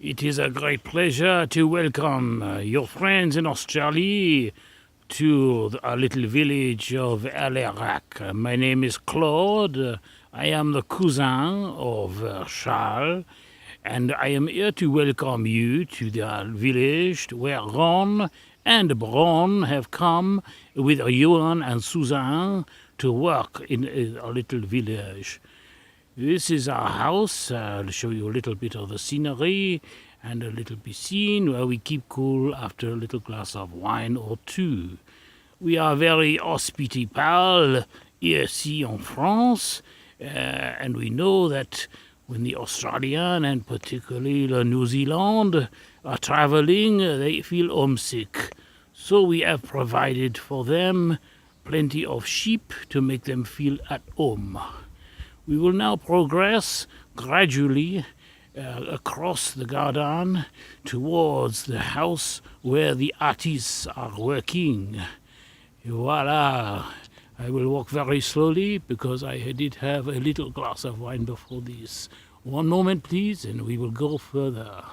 It is a great pleasure to welcome your friends in Australia to a little village of Alerac. My name is Claude. I am the cousin of Charles, and I am here to welcome you to the village where Ron and Bron have come with Euan and Suzanne to work in a little village. This is our house. I'll show you a little bit of the scenery and a little piscine where we keep cool after a little glass of wine or two. We are very hospitable ici en France, and we know that when the Australian and particularly the New Zealand are traveling, they feel homesick. So we have provided for them plenty of sheep to make them feel at home. We will now progress gradually across the garden towards the house where the artists are working. Voila! I will walk very slowly because I did have a little glass of wine before this. One moment, please, and we will go further.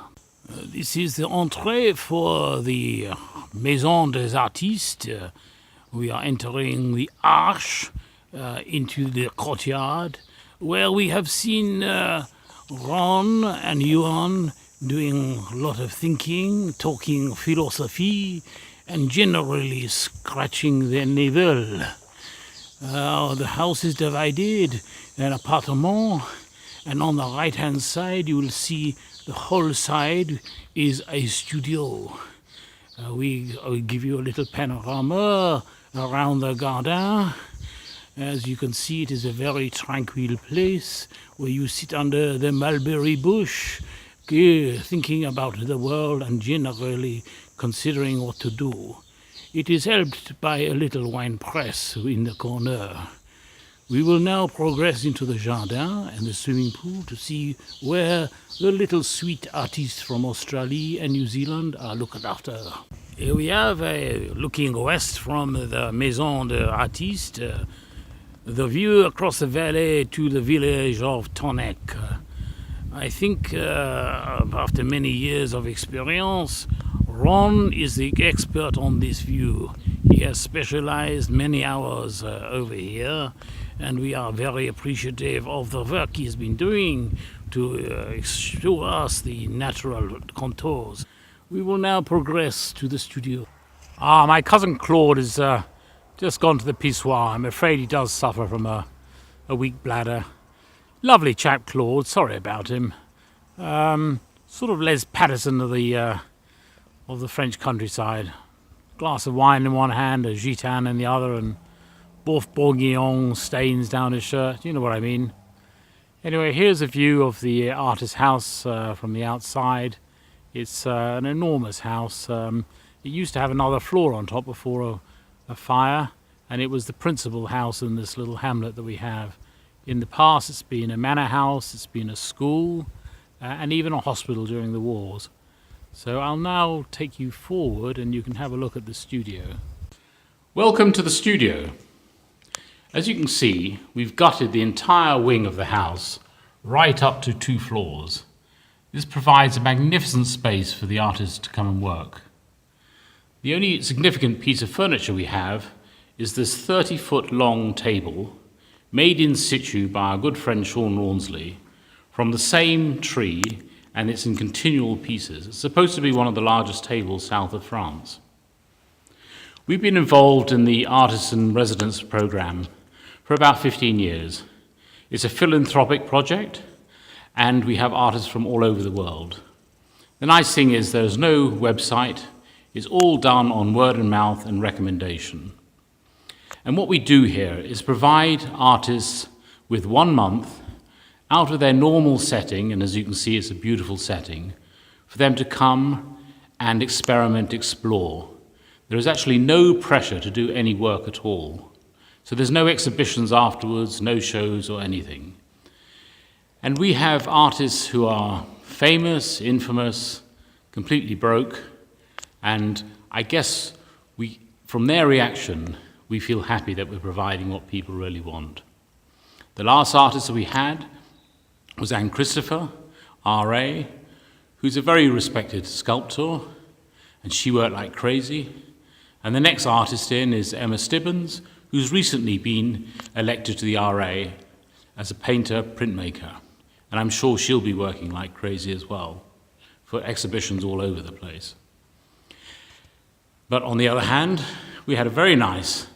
This is the entrée for the Maison des Artistes. We are entering the arch into the courtyard, where we have seen Ron and Euan doing a lot of thinking, talking philosophy, and generally scratching their navel. The house is divided in appartements, and on the right-hand side you will see the whole side is a studio. We give you a little panorama around the garden. As you can see, it is a very tranquil place where you sit under the mulberry bush, thinking about the world and generally considering what to do. It is helped by a little wine press in the corner. We will now progress into the jardin and the swimming pool to see where the little sweet artists from Australia and New Zealand are looked after. Here we have, looking west from the Maison des Artistes, the view across the valley to the village of Tonnek. I think after many years of experience, Ron is the expert on this view. He has specialized many hours over here, and we are very appreciative of the work he's been doing to show us the natural contours. We will now progress to the studio. My cousin Claude has just gone to the pissoir. I'm afraid he does suffer from a weak bladder. Lovely chap, Claude. Sorry about him. Sort of Les Patterson of the French countryside. Glass of wine in one hand, a gitan in the other, and both bourguignon stains down his shirt. You know what I mean. Anyway, here's a view of the artist's house from the outside. It's an enormous house. It used to have another floor on top before a fire, and it was the principal house in this little hamlet that we have. In the past, it's been a manor house, it's been a school, and even a hospital during the wars. So I'll now take you forward and you can have a look at the studio. Welcome to the studio. As you can see, we've gutted the entire wing of the house right up to 2 floors. This provides a magnificent space for the artist to come and work. The only significant piece of furniture we have is this 30-foot long table made in situ by our good friend Sean Rawnsley from the same tree, and it's in continual pieces. It's supposed to be one of the largest tables south of France. We've been involved in the Artists in Residence program for about 15 years. It's a philanthropic project, and we have artists from all over the world. The nice thing is there's no website. It's all done on word and mouth and recommendation. And what we do here is provide artists with 1 month out of their normal setting, and as you can see, it's a beautiful setting, for them to come and experiment, explore. There is actually no pressure to do any work at all. So there's no exhibitions afterwards, no shows or anything. And we have artists who are famous, infamous, completely broke, and I guess from their reaction, we feel happy that we're providing what people really want. The last artist that we had was Anne Christopher, RA, who's a very respected sculptor, and she worked like crazy. And the next artist in is Emma Stibbons, who's recently been elected to the RA as a painter, printmaker. And I'm sure she'll be working like crazy as well for exhibitions all over the place. But on the other hand, we had a very nice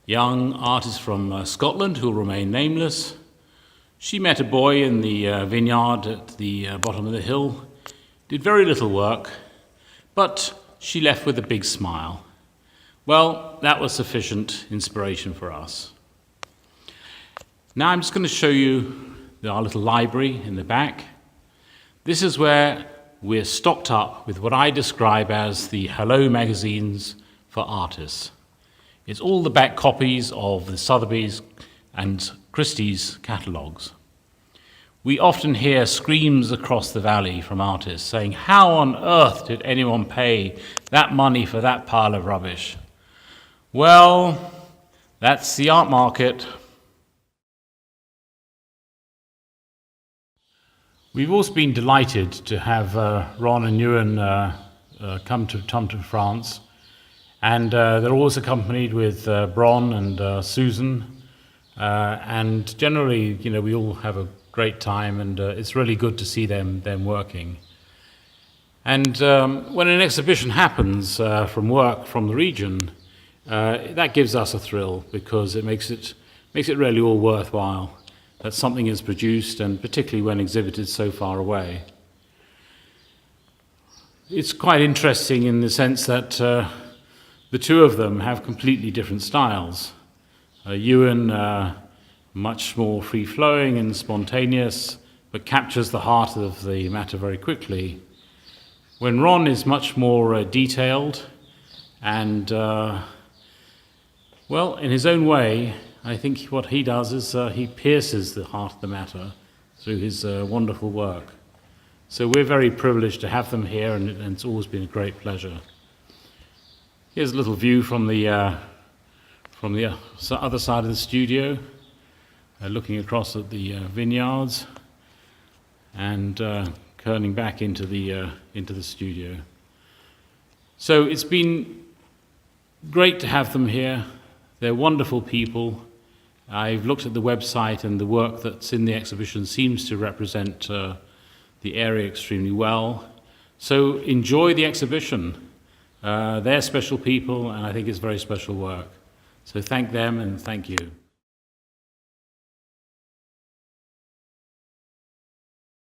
young artist from Scotland who will remain nameless. She met a boy in the vineyard at the bottom of the hill, did very little work, but she left with a big smile. Well, that was sufficient inspiration for us. Now I'm just going to show you our little library in the back. This is where we're stocked up with what I describe as the Hello magazines for artists. It's all the back copies of the Sotheby's and Christie's catalogues. We often hear screams across the valley from artists saying, "How on earth did anyone pay that money for that pile of rubbish?" Well, that's the art market. We've also been delighted to have Ron and Euan come to France, and they're always accompanied with Bron and Susan, and generally, we all have a great time, and it's really good to see them working. And when an exhibition happens from work from the region, that gives us a thrill because it makes it really all worthwhile that something is produced, and particularly when exhibited so far away. It's quite interesting in the sense that the two of them have completely different styles. Euan, much more free-flowing and spontaneous, but captures the heart of the matter very quickly. When Ron is much more detailed and, well, in his own way, I think what he does is he pierces the heart of the matter through his wonderful work. So we're very privileged to have them here, and it's always been a great pleasure. Here's a little view from the other side of the studio, looking across at the vineyards and turning back into the studio. So it's been great to have them here. They're wonderful people. I've looked at the website, and the work that's in the exhibition seems to represent the area extremely well. So enjoy the exhibition. They're special people, and I think it's very special work. So thank them and thank you.